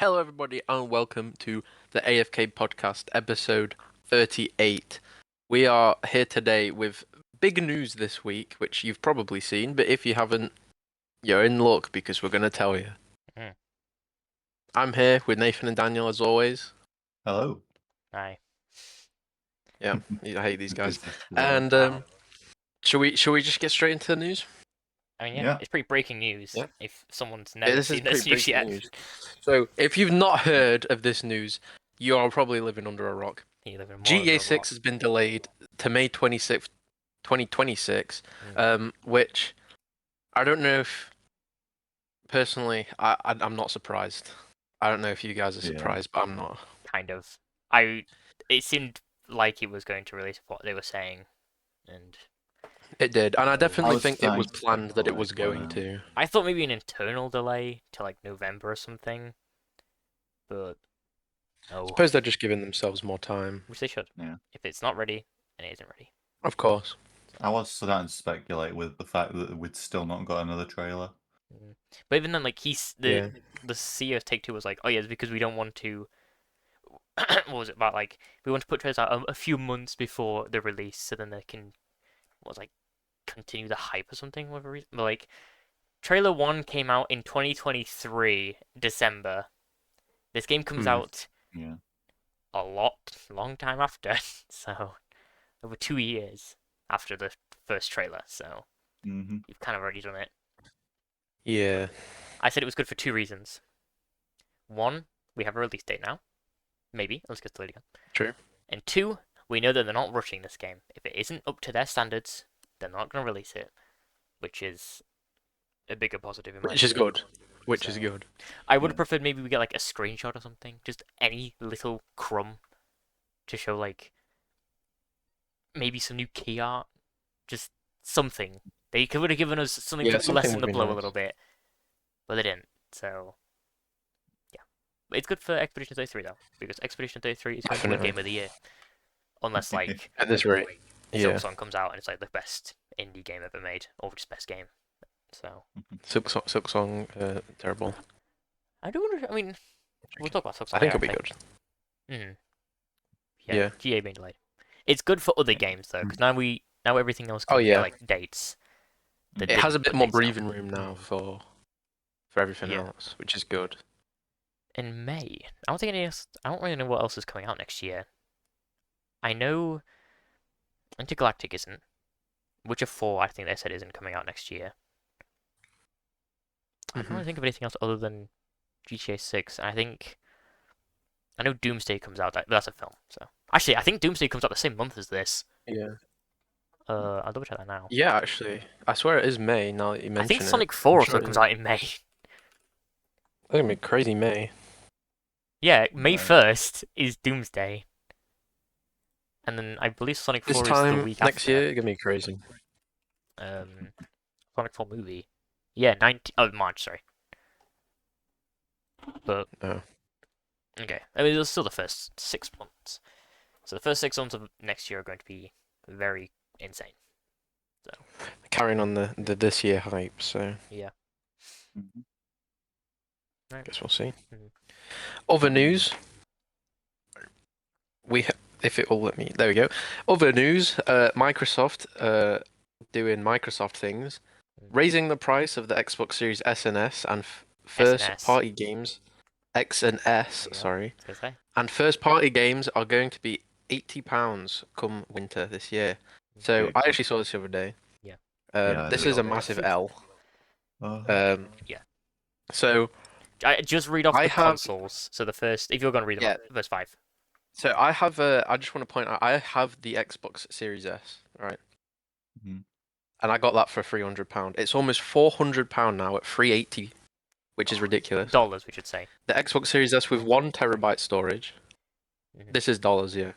Hello, everybody, and welcome to the AFK podcast, episode 38. We are here today with big news this week, which you've probably seen, but if you haven't, you're in luck because we're going to tell you. Mm. I'm here with Nathan and Daniel, as always. Hello. Aye. Yeah, I hate these guys. Business as And always. shall we just get straight into the news? I mean, Yeah. it's pretty breaking news Yeah. if someone's Yeah, never this is seen this pretty news breaking yet. news. So, if you've not heard of this news, you are probably living under a rock. You live in more GTA than a 6 rock. has been delayed to May 26th, 2026, which I don't know if, personally, I'm not surprised. I don't know if you guys are Yeah. surprised, but I'm not. Kind of. It seemed like he was going to release what they were saying, and It did, and I definitely was think it was starting to planned that it speculate was by going now. to. I thought maybe an internal delay to like November or something, but I no, suppose they're just giving themselves more time. which they should. Yeah. If it's not ready, then it isn't ready. Of course. I was starting to speculate with the fact that we'd still not got another trailer. But even then, like Yeah. the CEO of Take Two was like, oh yeah, it's because we don't want to. What was it about? Like we want to put trailers out a few months before the release, so then they can continue the hype or something. Whatever reason. But like trailer 1 came out in 2023 December. This game comes out Yeah. long time after, so over 2 years after the first trailer. So Mm-hmm. you've kind of already done it. Yeah. I said it was good for two reasons. One, we have a release date now. Maybe. Let's get delayed again. True. And two, we know that they're not rushing this game. If it isn't up to their standards, they're not going to release it, which is a bigger positive in my Which is opinion. good. Which is So, good. I would have Yeah. preferred maybe we get like a screenshot or something, just any little crumb to show like maybe some new key art, just something. They could have given us something Yeah, to something lessen would the be blow a nice. little bit, but they didn't. So yeah, but it's good for Expedition 33 though, because Expedition 33 is going to win Definitely. Game of the Year, unless like At this rate. Yeah. Silksong comes out and it's like the best indie game ever made, or just best game. So Silk Song, terrible. I do wonder. I mean, we'll talk about Silksong I think later. it'll be good. Mm. Yeah. GA being delayed. It's good for other games though, because now everything else can Oh, get yeah. like dates. It It has a bit more dates now. breathing room now for everything Yeah. else, which is good. In May, I don't think any else. I don't really know what else is coming out next year. I know Intergalactic isn't. Witcher 4, I think they said isn't coming out next year. I can't really think of anything else other than GTA 6. And I know Doomsday comes out, but that's a film. So actually, I think Doomsday comes out the same month as this. Yeah. I'll double check that now. Yeah, actually, I swear it is May. Now that you I mention think it, Sonic 4 I'm also sure it comes is. out in May. It's gonna be crazy May. Yeah, May Right. 1st is Doomsday. And then I believe Sonic 4 This is the time week next after. year, it's gonna be crazy. Sonic 4 movie. Yeah, March, sorry. But Oh. okay, I mean, it's still the first 6 months. So the first 6 months of next year are going to be very insane. Carrying on the this year hype, so Yeah. Mhm. I guess we'll see. Mhm. Other news. If it will let me, there we go. Other news. Microsoft doing Microsoft things, raising the price of the Xbox Series S and S and first-party games. X and S, There you go. sorry. I was gonna say. And first-party games are going to be £80 come winter this year. So Big. I actually saw this the other day. Yeah. Yeah, This I is a saw massive that. L. Yeah. So I just read off I the have- consoles. So the first, if you're gonna read them, Yeah. off, the first 5. So I have I just want to point out I have the Xbox Series S, right? Mhm. And I got that for £300. It's almost £400 now at $380, which is ridiculous. Dollars, we should say. The Xbox Series S with 1 TB storage. Mhm. This is dollars, yeah.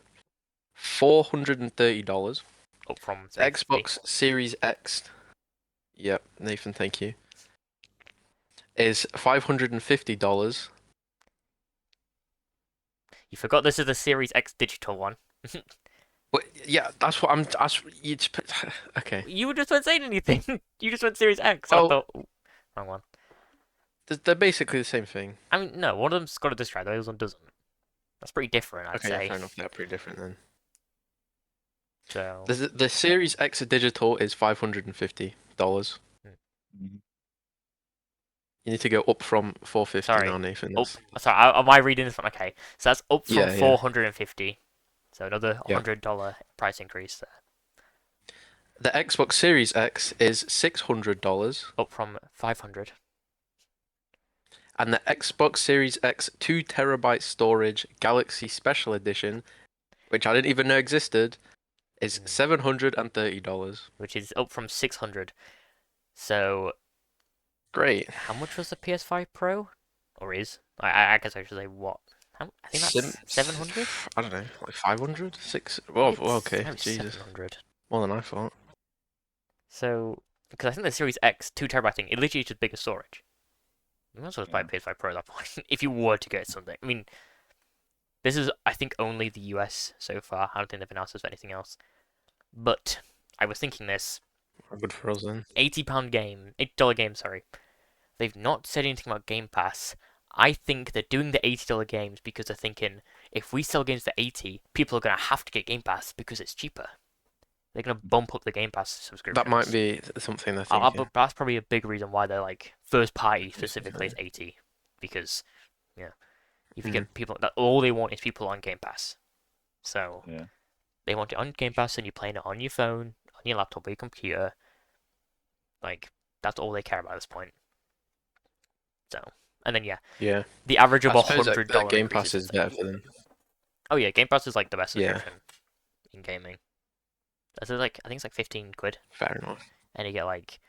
$430. Up from The Xbox Series X. Yep, Nathan, thank you. Is $550. You forgot this is the Series X digital one. But yeah, that's what I'm. You just put, okay. You just weren't saying anything. You just went Series X. Oh. I thought, ooh, wrong one. They're basically the same thing. I mean, no, one of them's got a disc drive, the other one doesn't. That's pretty different, I'd Okay, yeah, say. fair enough. They're pretty different then. So, The Series X digital is $550. Mhm. You need to go up from 450 sorry. now, Nathan. Oh, sorry, am I reading this one? Okay, so that's up from Yeah, yeah. 450. So another Yeah. $100 price increase there. The Xbox Series X is $600, Up from 500. and the Xbox Series X 2 terabyte storage Galaxy Special Edition, which I didn't even know existed, is $730. Which is up from 600. So, Great. how much was the PS5 Pro? Or is? I guess I should say what? I think that's 700? I don't know, like 500? 6? Well, okay, Maybe Jesus. 700. More than I thought. So, because I think the Series X 2 terabyte thing, it literally is just bigger storage. You might as well just buy a PS5 Pro at that point, if you were to get something. I mean, this is, I think, only the US so far. I don't think they've announced this for anything else. But, I was thinking this. Good for us then. $80 game, $80 game, sorry. They've not said anything about Game Pass. I think they're doing the $80 games because they're thinking, if we sell games for 80, people are going to have to get Game Pass because it's cheaper. They're going to bump up the Game Pass subscriptions. That might be something they're thinking. That's probably a big reason why they're like, first party specifically is 80. Because, yeah, if you get people, that all they want is people on Game Pass. So, Yeah. they want it on Game Pass and you're playing it on your phone, on your laptop, or your computer. Like, that's all they care about at this point. So, and then Yeah. the average of I suppose $100 Game increase Pass is is the same. better for them. Oh yeah, Game Pass is like the best Yeah. subscription in gaming. That's like, I think it's like 15 quid, Fair enough. and you get like,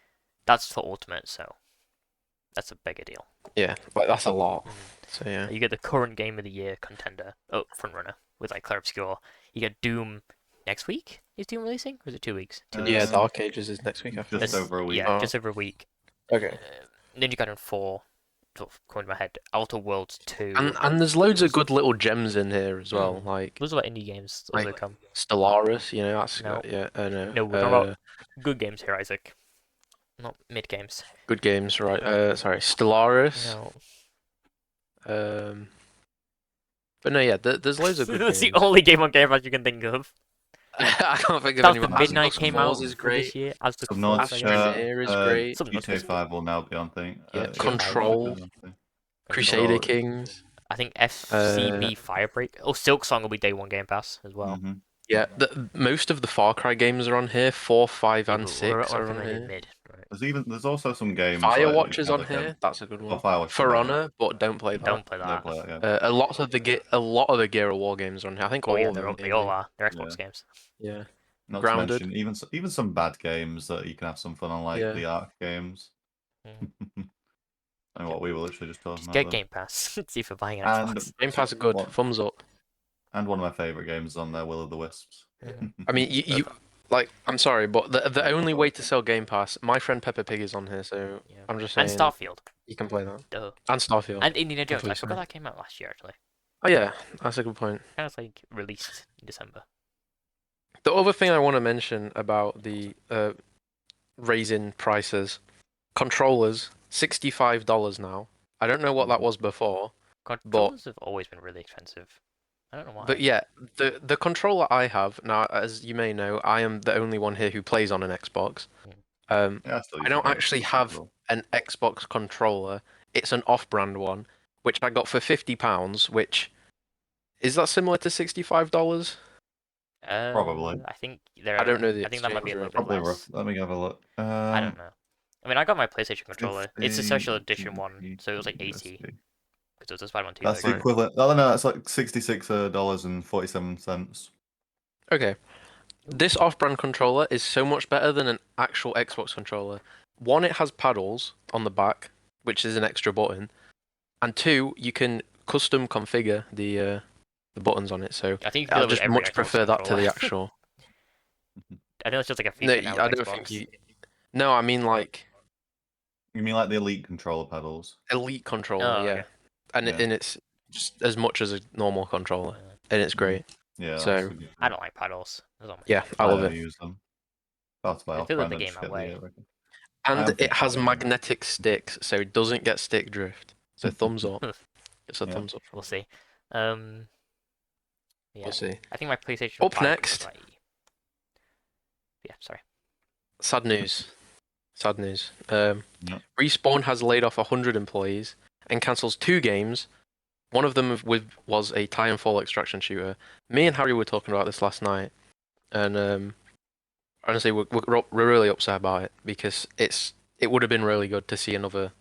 that's for Ultimate, so that's a bigger deal. Yeah, but that's a lot. So yeah. You get the current Game of the Year contender, frontrunner, with like Clair Obscur. You get Doom next week. Is Doom releasing, or is it 2 weeks? 2 Yeah, weeks. Dark Ages is next week. I think. Just over a week. Yeah, Oh. just over a week. Okay. Ninja Gaiden 4, sort of coming to my head. Outer Worlds 2. And there's loads of good little gems in here as well, like Those are like indie games that also like- come. Stellaris. You know, that's No. yeah. No. No, we're talking about good games here, Isaac. Not mid games. Good games, right? Sorry, Stellaris. No. But no, yeah. There's loads of good That's games. the only game on Game Pass you can think of. I can't think of South any. of Midnight Asmos came Wars out is for this great. year. As the Subnautica is great. GTA 5 will now be on thing. Yeah, GTA Control. Crusader Kings. I think FCB Firebreak. Oh, Silk Song will be day one Game Pass as well. Mm-hmm. Yeah, most of the Far Cry games are on here. 4, 5, and 6 are on here. Mid, right. There's also some games. Firewatch is on here. That's a good one. Firewatch. For Honor, but don't play that. Don't play Don't that. play it, yeah. A lot of the Gear of War games are on here. I think Oh all yeah, of them. they all are. They're Xbox games. Yeah. Not Grounded. to mention even some bad games that you can have some fun on, like Yeah. the Ark games. And what we were literally just talking Just about. get there. Game Pass. See if you're buying an And Xbox. Game Pass are good. What? Thumbs up. And one of my favorite games is on there, Will of the Wisps. I mean, you like. I'm sorry, but the only way to sell Game Pass, my friend Peppa Pig is on here, so Yeah. I'm just saying. And Starfield. You can play that. Duh. And Starfield. And Indiana Jones. I Completely forgot sorry. that came out last year actually. Oh yeah, that's a good point. Kind of like released in December. The other thing I want to mention about the raising prices, controllers, $65 now. I don't know what that was before, Controllers have always been really expensive. I don't know why. but yeah, the controller I have now, as you may know, I am the only one here who plays on an Xbox. Yeah, I don't actually have an Xbox controller. It's an off-brand one, which I got for £50. Which is that similar to $65? Probably. I think there. I don't know the I think that might be a little exchange bit Probably less. rough. Let me have a look. I don't know. I mean, I got my PlayStation controller. It's a 50 special edition one, so it was like 80 USD. because it was a Spider-Man 2. That's the Right. equivalent. Oh no, that's like $66.47. Okay. This off-brand controller is so much better than an actual Xbox controller. One, it has paddles on the back, which is an extra button, and two, you can custom configure the buttons on it. So I think you can do I that with just every much Xbox prefer that to the controller. actual. I know it's just like a No, feature now I with don't Xbox. think you. No, I mean like You mean like the Elite controller pedals? Elite controller, Oh, yeah, okay. and Yeah. and it's just as much as a normal controller, and it's great. Yeah. So- that's a good I one. don't like paddles. Those aren't my Yeah, favorite. I love don't it. use them. That's why They I'll fill up find the it, game just that get way. the, And think it has that'll be nice. magnetic sticks, so it doesn't get stick drift. So thumbs up. It's a Yeah. thumbs up. We'll see. Yeah, We'll see. I think my PlayStation Up 5 next. comes by. Yeah, sorry. Sad news. Sad news. Yeah. Respawn has laid off 100 employees and cancels 2 games. One of them was a Titanfall extraction shooter. Me and Harry were talking about this last night, and honestly, we're really upset about it because it would have been really good to see another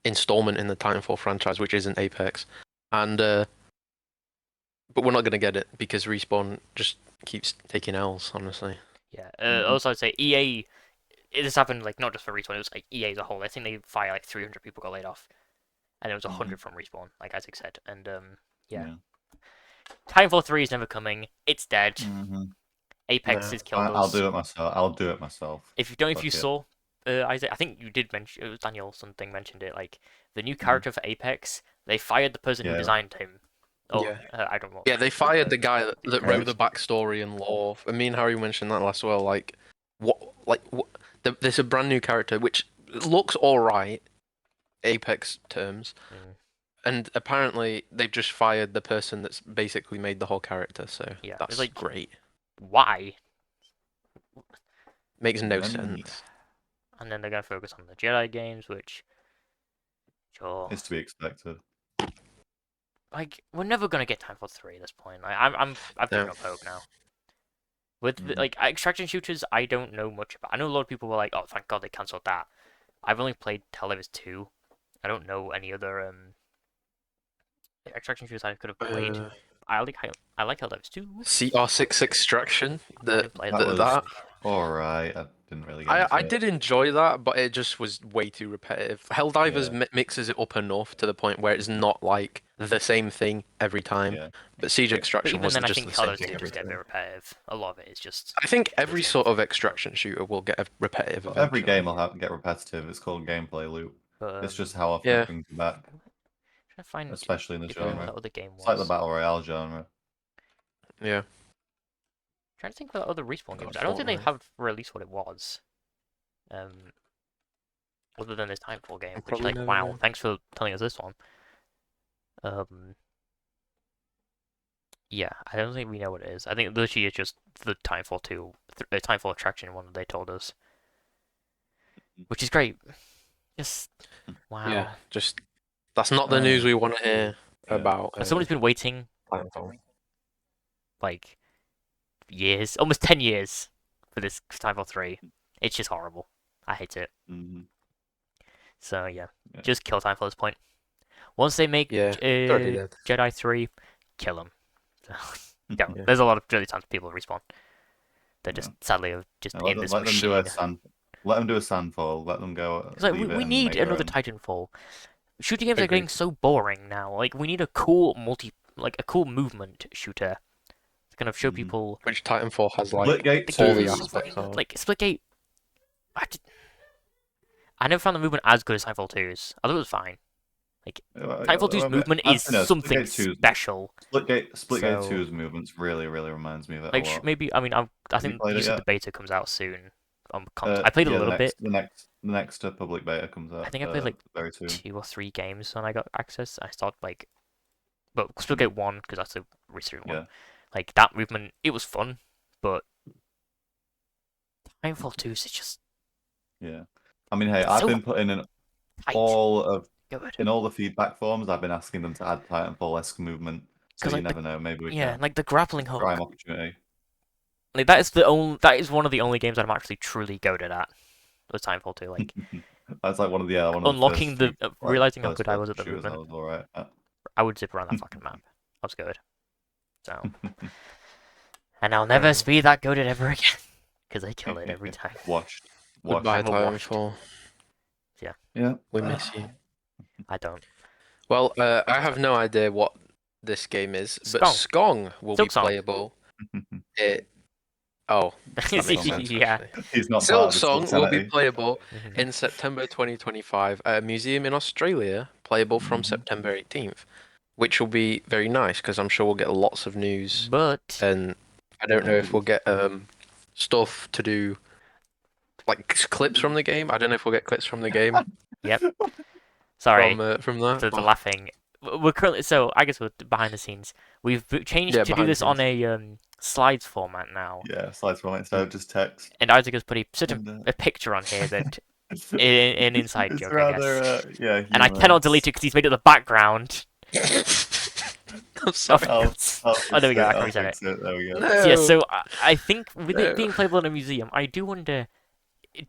installment in the Titanfall franchise, which isn't Apex, and but we're not gonna get it because Respawn just keeps taking L's. Honestly, Yeah. Mhm. Also, I'd say EA. This happened like not just for Respawn. It was like EA as a whole. I think they fired like 300 people got laid off, and it was 100 from Respawn, like Isaac said. And yeah. Titanfall 3 is never coming. It's dead. Mhm. Apex No. has killed I'll us. do it myself. I'll do it myself. If you don't, if Fuck you it. saw, Isaac, I think you did mention it was Daniel something mentioned it. Like the new Mm-hmm. character for Apex, they fired the person who Yeah. designed him. Oh, Yeah. I don't know. Yeah, they fired the Uh, guy that Yeah, wrote the backstory and lore. And me and Harry mentioned that last well. There's a brand new character which looks all right, Apex terms, mm, and apparently they've just fired the person that's basically made the whole character. So yeah, it's that's like great. why? Makes no Then sense. And then they're gonna focus on the Jedi games, which sure, it's to be expected. like we're never gonna get Titanfall 3 at this point. I've given No. up hope now. With Mhm. like extraction shooters, I don't know much about. I know a lot of people were like, "Oh, thank God they cancelled that." I've only played Helldivers 2. I don't know any other extraction shooters I could have played. Uh, I like Helldivers 2. CR6 Extraction. I didn't play That that. was alright. I didn't really get into I it. did enjoy that, but it just was way too repetitive. Helldivers mixes it up enough to the point where it's not like the same thing every time. Yeah. But Siege But Extraction even was then, I just think the same Helldivers thing 2 every just get a bit time. repetitive. A lot of it is just. I think every the same sort of thing. extraction shooter will get repetitive Well, eventually. every game will get repetitive. It's called gameplay loop. But It's just how often Yeah. it brings you back, trying to find especially in the what genre. that other game It's like the was. battle royale genre. Yeah. Trying to think what other Respawn God, games. I don't think they Fortnite. have released what it was. Other than this Titanfall game, I'll which probably like never wow, know. thanks for telling us this one. Yeah, I don't think we know what it is. I think literally it's just the Titanfall 2, the Titanfall Attraction one that they told us, which is great. Just wow. Yeah, just that's not the news we want to hear Yeah. about. As someone who's been waiting Titanfall. like years, almost 10 years for this Titanfall 3, it's just horrible. I hate it. Mhm. So yeah, Yeah. just kill Titanfall at this point. Once they make Yeah, it's already dead. Jedi 3, kill them. Don't. Yeah. There's a lot of really talented people at Respawn. They're just Yeah. sadly just Now in this let them do machine. let them do a sandfall. Let them go. It's like leave it we and need make their another own. Titanfall. Shooting games are Agreed. getting so boring now. Like we need a cool a cool movement shooter to kind of show Mhm. people. Which Titanfall has like Splitgate all the 2. aspects of. Like Splitgate. I never found the movement as good as Titanfall 2's. I thought it was fine. Titanfall 2's movement is something Splitgate 2's special. Splitgate So- 2's movements really reminds me of it a Like lot. maybe I mean I you think played it you said yet? the beta comes out soon. I played a Yeah, little bit. The next public beta comes out. I think I played like very soon. 2 or 3 games when I got access. I started like, but Splitgate 1 because that's the recent one. Yeah. Like that movement, it was fun, but Titanfall 2 is just Yeah. I mean, hey, It's I've so been putting in tight. all the feedback forms. I've been asking them to add Titanfall-esque movement. So 'Cause, you like, never know. Maybe we Yeah, can. like the grappling hook. Prime opportunity. Like that is one of the only games that I'm actually truly goaded at. Was Titanfall 2 like That's like one of the unlocking first the realizing how first good I was at the shooters movement. I was alright at. I would zip around that fucking map. I was good. So, and I'll never be that goaded ever again because I kill it every time. Washed. Goodbye, I'm a washed. Titanfall. Yeah. We miss you. I don't. Well, I have no idea what this game is, but Skong. Skong will be Silksong. playable. Oh, that makes sense, Yeah. actually. He's not part of the Silksong will be Silksanity. playable Mhm. in September 2025 at a museum in Australia, playable from Mhm. September 18th, which will be very nice because I'm sure we'll get lots of news. But And I don't know if we'll get stuff to do like clips from the game. I don't know if we'll get clips from the game Yep. Sorry from that. for the but- laughing. We're currently I guess we're behind the scenes. We've changed Yeah, to do behind the this on scenes. a slides format now, Yeah, slides from it instead of just text. and Isaac has put such And, a picture on here that it's an inside joke, I rather, guess. yeah, And I cannot delete humorous. it because he's made it the background. I'm sorry. I'll Oh, there we go. I can I'll reset it. fix it. There we go. No. So, yeah, so I think with it No. being playable in a museum, I do wonder,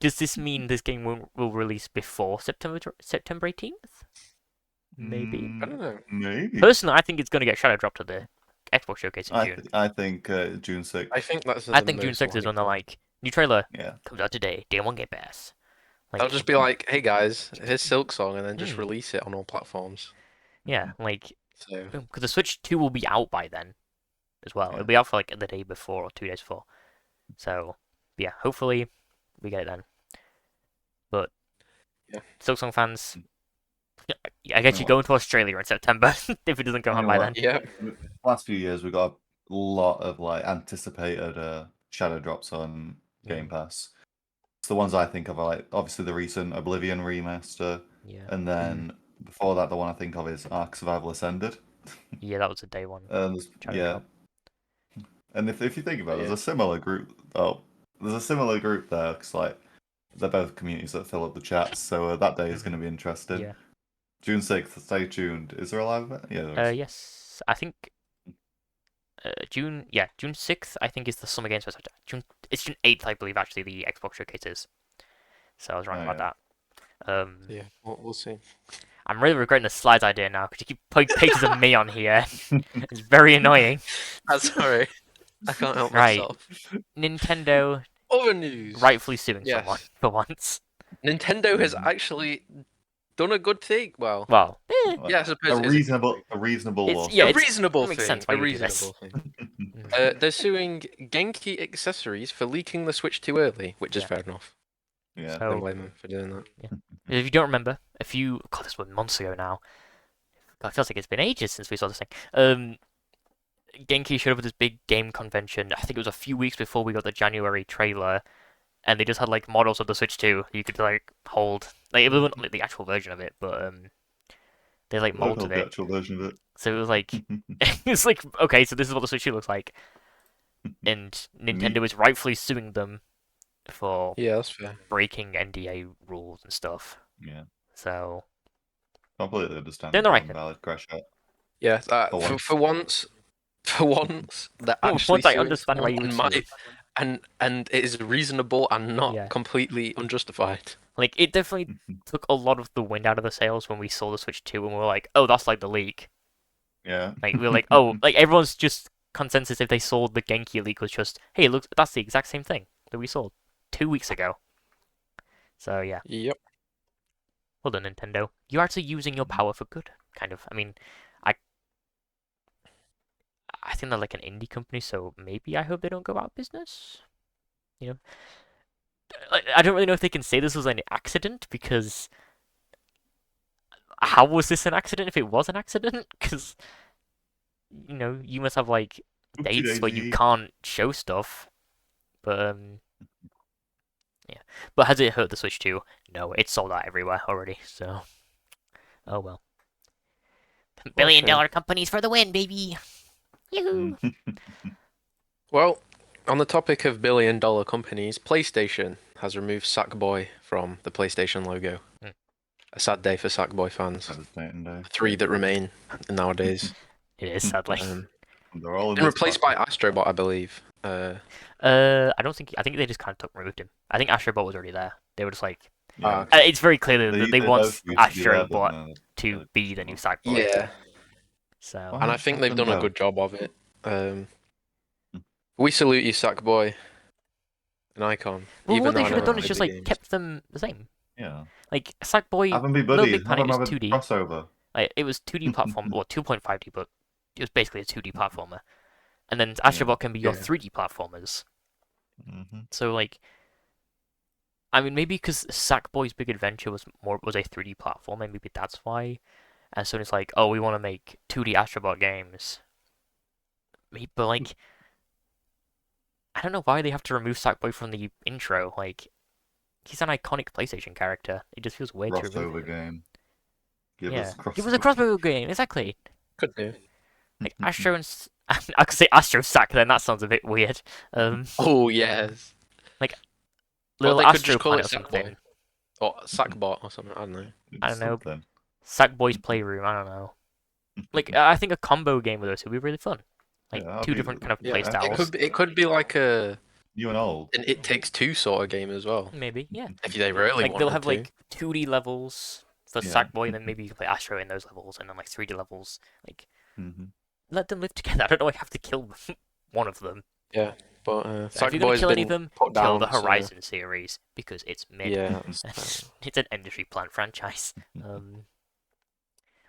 does this mean this game will release before September 18th? Maybe. I don't know. Maybe. Personally, I think it's going to get shadow dropped at the Xbox Showcase in June. I think June 6th. I think that's. I think June 6th is when they're like, new trailer Yeah. comes out today, day one Game Pass. Like, I'll just be like, hey guys, here's Silk Song, and then just Hmm. release it on all platforms. yeah, like, So because the Switch 2 will be out by then as well. Yeah. It'll be out for like the day before or 2 days before. So, yeah, hopefully we get it then. But, Yeah. Silksong fans, I guess you go into Australia in September if it doesn't come out by then. yeah, Last few years we got a lot of like anticipated shadow drops on Game Pass. It's the ones I think of are like obviously the recent Oblivion remaster, Yeah, and then before that the one I think of is Ark Survival Ascended. yeah, that was a day one. Shadow Yeah, drop. and if you think about it, Yeah. there's a similar group. Oh, there's a similar group there because like they're both communities that fill up the chats. So that day is going to be interesting. Yeah. June 6th. Stay tuned. Is there a live event? Yeah. There is. Yes, I think June 6th. I think is the Summer Games Fest. It's June 8th, I believe. Actually, the Xbox Showcase is. So I was wrong Oh, about that. yeah, we'll see. I'm really regretting the slides idea now because you keep putting pictures of me on here. It's very annoying. I'm sorry, I can't help Right. myself. Nintendo Other news. rightfully suing Yes. someone for once. Nintendo has actually done a good thing. Well, Well, yeah, I suppose it is a reasonable It's- lawsuit. yeah, a it's- reasonable it makes thing. sense why A you would do this. reasonable thing. They're suing Genki Accessories for leaking the Switch too early, which is Yeah. fair enough. Yeah. So- Don't blame them for doing that. If you don't remember, God, this was months ago now. God, it feels like it's been ages since we saw this thing. Genki showed up at this big game convention. I think it was a few weeks before we got the January trailer, and they just had like models of the Switch 2 you could like hold. Like it wasn't like the actual version of it, but they like I don't know molded the it. actual version of it. So it was like it's like okay, so this is what the Switch 2 looks like, and Nintendo is rightfully suing them for Yeah, that's fair. breaking NDA rules and stuff. Yeah. So Completely understand. They're in the right. Valid crash out. Yeah, For once. for once, they're Well, actually once I suing understand why you someone would and sue. and it is reasonable and not Yeah. completely unjustified. Like it definitely took a lot of the wind out of the sails when we saw the Switch 2 and we were like, oh, that's like the leak. Yeah. Like we were like, oh, like everyone's just consensus if they saw the Genki leak was just, hey, look, that's the exact same thing that we saw 2 weeks ago. So yeah, Yep. well done, Nintendo. You're actually using your power for good, kind of. I mean, I think they're like an indie company, so maybe I hope they don't go out of business. You know, I don't really know if they can say this was an accident because how was this an accident if it was an accident? Because you know you must have like dates where you Oopsie-daisy. can't show stuff. But yeah. But has it hurt the Switch 2? No, it's sold out everywhere already. So oh well. Billion-dollar companies for the win, baby. Yoo-hoo. Well, on the topic of billion-dollar companies, PlayStation has removed Sackboy from the PlayStation logo. A sad day for Sackboy fans. Devastating day. 3 that remain nowadays. It is sadly. They're all in Been this replaced by bucket. Astrobot, I believe. I don't think. I think they just kind of removed him. I think Astrobot was already there. They were just like. Yeah. It's very clear that they want both used to be there, but Astrobot no, to be the new Sackboy. Yeah, So. Why? and I think they've done a No. good job of it. We salute you, Sackboy. An icon. Well, even what though they I should have never done is played just the like games. kept them the same. Yeah. Like Sackboy, Have them be Little buddies. Big Have Planet them was have a 2D. crossover. Like it was 2D platform, or 2.5D, but it was basically a 2D platformer. And then Astrobot can be your Yeah. 3D platformers. Mm-hmm. So like, I mean, maybe because Sackboy's Big Adventure was a 3D platform, and maybe that's why. And so it's like, oh, we want to make 2D Astrobot games. But like, I don't know why they have to remove Sackboy from the intro. Like, He's an iconic PlayStation character. It just feels weird to remove Crossover him. game. Give Yeah, us crossover. give us a crossover game. Exactly. Could do. Like Astro and I could say Astro Sack. Then that sounds a bit weird. Oh yes. Like Or little they could Astro just call Planet it or something. Sackboy or Sackbot or something. I don't know. I don't know. Something. Sackboy's Playroom. I don't know. Like I think a combo game with those would be really fun. Like Yeah, two different kind of play Yeah, styles. it could be like an New and old. It Takes Two sort of game as well. Maybe, yeah. If they really Like wanted they'll have to. like 2D levels for Yeah. Sackboy, and then maybe you can play Astro in those levels, and then like 3D levels. Like Mm-hmm. let them live together. I don't know. I have to kill one of them. Yeah, but So if you're gonna Sackboy's kill any been of them, put kill down. the So, Horizon series because it's mid. yeah, It's an industry plant franchise.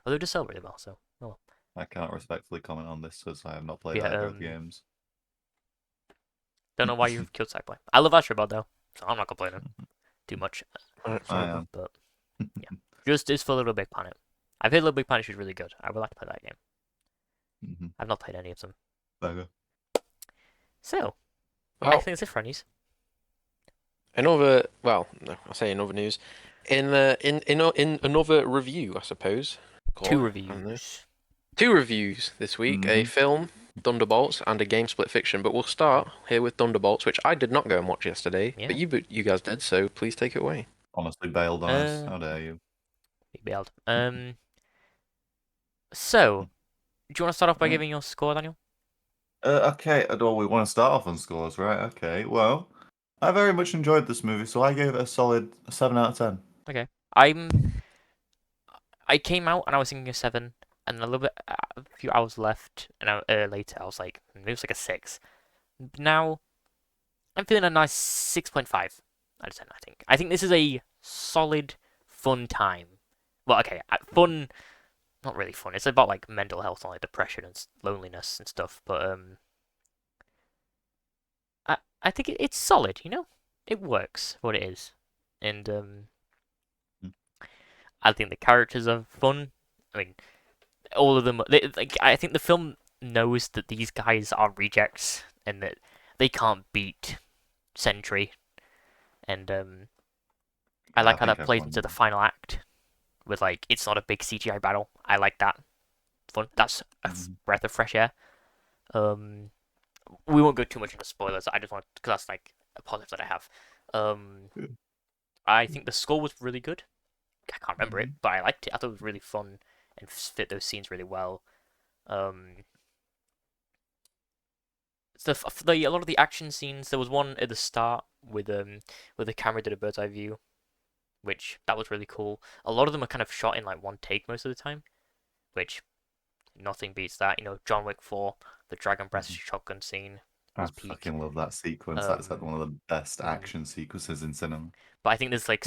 Although it does sell really well, so oh well. I cannot respectfully comment on this as I have not played Yeah, either of the games. Don't know why you've killed Sackboy. I love Astrobot though, so I'm not complaining too much. Alright, I fine. am. But yeah, just is for Little Big Planet. I've heard Little Big Planet is really good. I would like to play that game. Mm-hmm. I've not played any of them. Burger. So I Well, think that's it for news. another. Well, no, I say another news. In another review, I suppose. Call Two it, I don't know. reviews. Two reviews this week: a Mhm. film, Thunderbolts, and a game Split Fiction. But we'll start here with Thunderbolts, which I did not go and watch yesterday, Yeah. but you guys did. So please take it away. Honestly bailed on us. How dare you? Be bailed. So do you want to start off by Yeah. giving your score, Daniel? Okay, well, we want to start off on scores, right? Okay, well, I very much enjoyed this movie, so I gave it a solid 7 out of 10. Okay. I came out and I was thinking a 7, and a little bit, a few hours left, and later I was like, maybe it's like a 6. Now, I'm feeling a nice 6.5 out of 10, I think. I think this is a solid, fun time. Well, okay, fun, not really fun. It's about, like, mental health and, like, depression and loneliness and stuff, but, I think it's solid, you know? It works for what it is. And, I think the characters are fun. I mean, all of them. I think the film knows that these guys are rejects and that they can't beat Sentry. And I like how think that plays everyone- into the final act with like it's not a big CGI battle. I like that. Fun. That's a breath of fresh air. We won't go too much into spoilers. I just want because that's like a positive that I have. I think the score was really good. I can't remember it, but I liked it. I thought it was really fun and fit those scenes really well. A lot of the action scenes. There was one at the start with the camera did a bird's eye view, which that was really cool. A lot of them are kind of shot in like one take most of the time, which nothing beats that. You know, John Wick 4, the Dragon Breath shotgun scene was I peak. fucking love that sequence. That's like one of the best action sequences in cinema. But I think there's like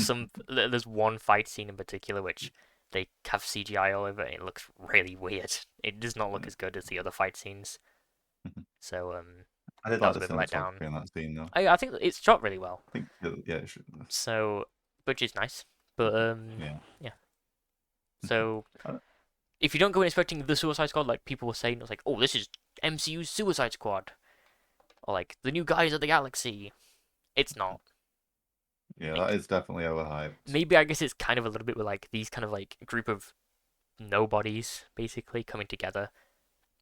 there's one fight scene in particular which they have CGI all over it. It looks really weird. It does not look as good as the other fight scenes. So I did that like was the a bit of a letdown. cinematography in that scene though. I think it's shot really well. I think yeah, it should. So, which is nice. But yeah. So if you don't go in expecting the Suicide Squad, like people were saying, it's like, oh, this is MCU's Suicide Squad, or like the new Guardians of the Galaxy. It's not. Yeah, that is definitely overhyped. Maybe I guess it's kind of a little bit with like these kind of like group of nobodies basically coming together,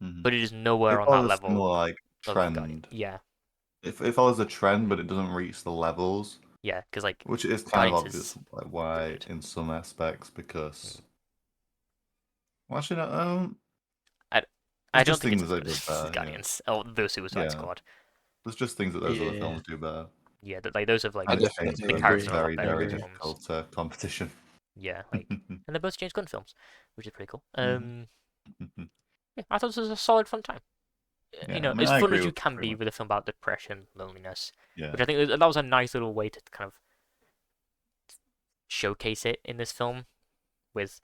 but it is nowhere on that level. Similar, like of trend. Yeah. It follows a trend, but it doesn't reach the levels. Yeah, because like which is kind of Guardians obvious, is like why good. in some aspects because. Well, actually, no, I don't think things it's they as did good as better. Guardians. Oh, the Suicide Squad. There's just things that those other films do better. Yeah, like those have like And I it's definitely the agree. very, better very films. difficult competition. Yeah, like, and they're both James Gunn films, which is pretty cool. Yeah, I thought this was a solid, fun time. Yeah, You know, I mean, as I fun agree as you with can pretty be much. with a film about depression, loneliness, Yeah. which I think that was a nice little way to kind of showcase it in this film, with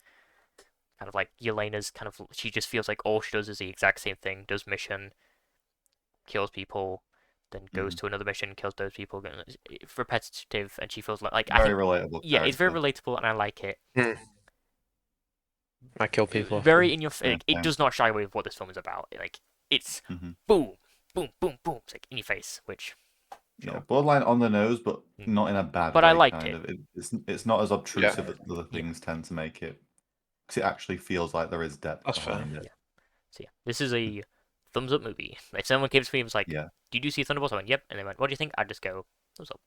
kind of like Yelena's kind of she just feels like all she does is the exact same thing, does mission, kills people, then goes to another mission, kills those people. It's repetitive, and she feels like I think relatable. yeah, it's very character. relatable, and I like it. I kill people. Very in your Yeah, it does not shy away from what this film is about. Like it's boom, boom, boom, boom. It's like in your face, which Yeah, Sure. borderline on the nose, but Mm. not in a bad But I way. liked Kind it. of. It's not as obtrusive Yeah. as other Yeah. things tend to make it, because it actually feels like there is depth That's fair. behind it. Yeah. So yeah, this is a thumbs up movie. If someone came to me and was like, Yeah. "Did you see Thunderbolts?" I went, "Yep." And they went, "What do you think?" I'd just go, "Thumbs up."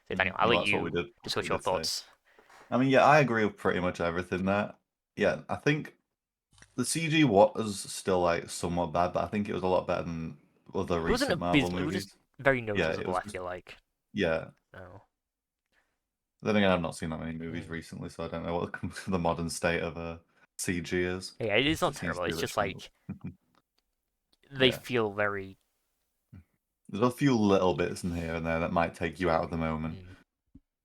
So Daniel, I'll Well, let that's what we you did. That's what discuss we your did say. thoughts. I mean, yeah, I agree with pretty much everything there. Yeah, I think the CG was still like somewhat bad, but I think it was a lot better than other It wasn't recent Marvel abysmal. It was just movies. very Yeah, it noticeable. was I just feel like. yeah. Oh. Then again, I've not seen that many movies Mm. recently, so I don't know what the modern state of CG is. Yeah, it is 'Cause not it seems terrible. to be It's a bit just shambles. like they Yeah, feel very. there's a few little bits in here and there that might take you out of the moment, Mm,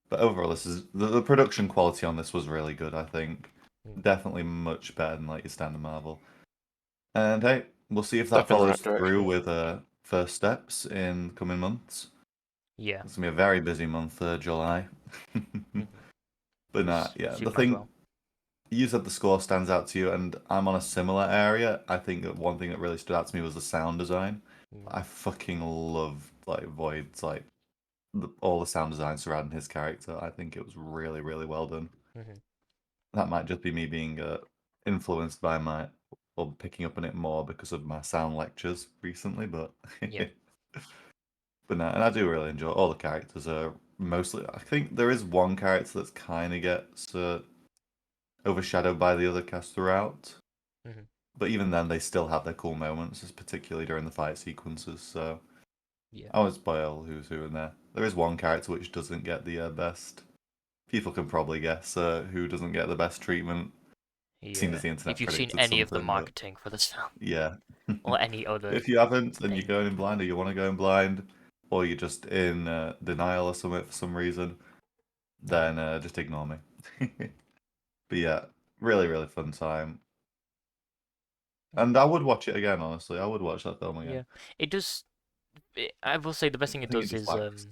but overall, this is the production quality on this was really good. I think mm, definitely much better than like your standard Marvel. And hey, we'll see if that Step in the right follows through direction. with first steps in coming months. yeah. It's gonna be a very busy month, July. Mhm. But nah, yeah, the Superman as thing well. you said the score stands out to you, and I'm on a similar area. I think that one thing that really stood out to me was the sound design. Mm, I fucking love like Void's like all the sound design surrounding his character. I think it was really, really well done. mhm. That might just be me being influenced by my or picking up on it more because of my sound lectures recently, but Yeah. but no, and I do really enjoy all the characters are mostly. I think there is one character that's kind of gets overshadowed by the other cast throughout, Mhm. but even then they still have their cool moments, particularly during the fight sequences. So Yeah. I won't spoil who's who in there. There is one character which doesn't get the best. People can probably guess who doesn't get the best treatment. Seeing as Yeah. the If internet you've seen predicted any of the something, but marketing for this film yeah. or any other If you haven't, and you're thing, going in blind, or you want to go in blind, or you're just in denial or something for some reason, then just ignore me. But yeah, really, really fun time. And I would watch it again, honestly. I would watch that film again. yeah, it does. I will say the best thing I it think it does just is lacks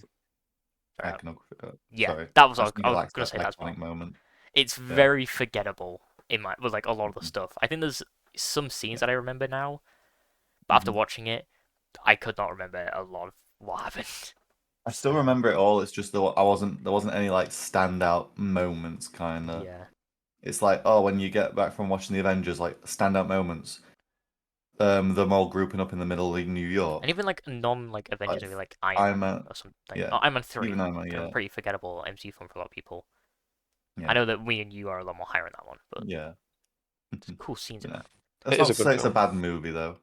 sorry, iconography. yeah, Sorry. that was I I was just think I it was lacks gonna that say that as well. iconic moment. It's Yeah. very forgettable in my with like a lot of the Mhm. stuff. I think there's some scenes Yeah. that I remember now, but after Mhm. watching it, I could not remember a lot of what happened. I still So remember it all. It's just there wasn't any like standout moments kind of. yeah, It's like, oh, when you get back from watching the Avengers, like standout moments. Them all grouping up in the middle of New and York. even like non like Avengers Like movie like Iron Iron Man Man, or something. yeah, Oh, Iron Man even 3, Iron Man, kind of a yeah, pretty forgettable MCU film for a lot of people. I yeah, know that me and you are a lot more higher on that one, but yeah. there's cool scenes in Yeah. there. That's It is not a to good say it's a film. bad movie though.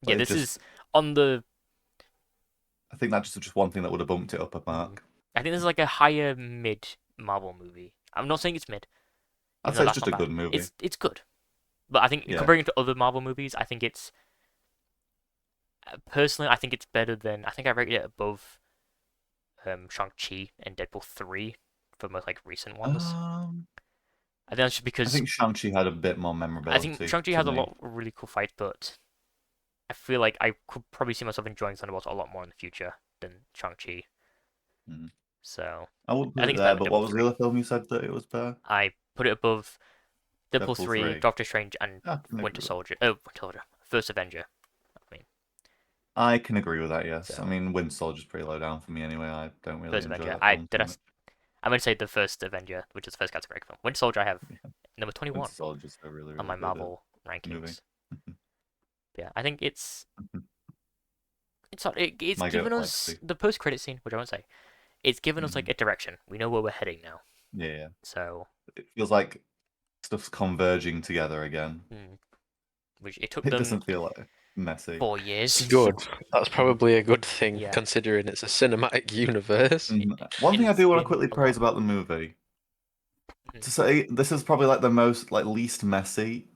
Yeah, But it this is just, on the. I think that's just one thing that would have bumped it up a Mm, mark. I think this is like a higher mid Marvel movie. I'm not saying it's mid, I'd even though say it's that's just not a bad. good movie. It's good, but I think Yeah. comparing it to other Marvel movies, I think it's personally I think it's better than I think I rated it above Shang-Chi and Deadpool 3 for most like recent ones. Um, I think that's just I because think Shang-Chi had a bit more I think memorability Shang-Chi to has a me. lot of really cool fights, but I feel like I could probably see myself enjoying Thunderbolts a lot more in the future than Shang-Chi. Mhm. So I wouldn't I put think it it's there, better than but what Deadpool was the 3. other film you said that it was better? I put it above Deadpool Deadpool 3, 3. Doctor Strange, and I can Winter agree with that. Soldier. Oh, Winter Soldier. First Avenger. I mean, I can agree with that, yes. I so mean, Winter Soldier's pretty low down for me anyway. I don't really First enjoy Avenger. that film too much. I'm gonna say the first Avenger, which is the first category film. Winter Soldier, I have Yeah. number Winter 21 Soldier's a really, on really my good Marvel movie. rankings. But yeah, I think it's My given goat us legacy. the post credit scene, which I won't say. It's given us like Mhm. a direction. We know where we're heading now. Yeah, yeah. So, It feels like stuff's converging together again. hmm, which it took It them doesn't feel like messy. 4 years. Good. That's Mhm. probably a good thing, Yeah, considering it's a cinematic universe. One and thing I it's do want to been quickly a lot. praise about the movie, Mhm. to say this is probably like the most like least messy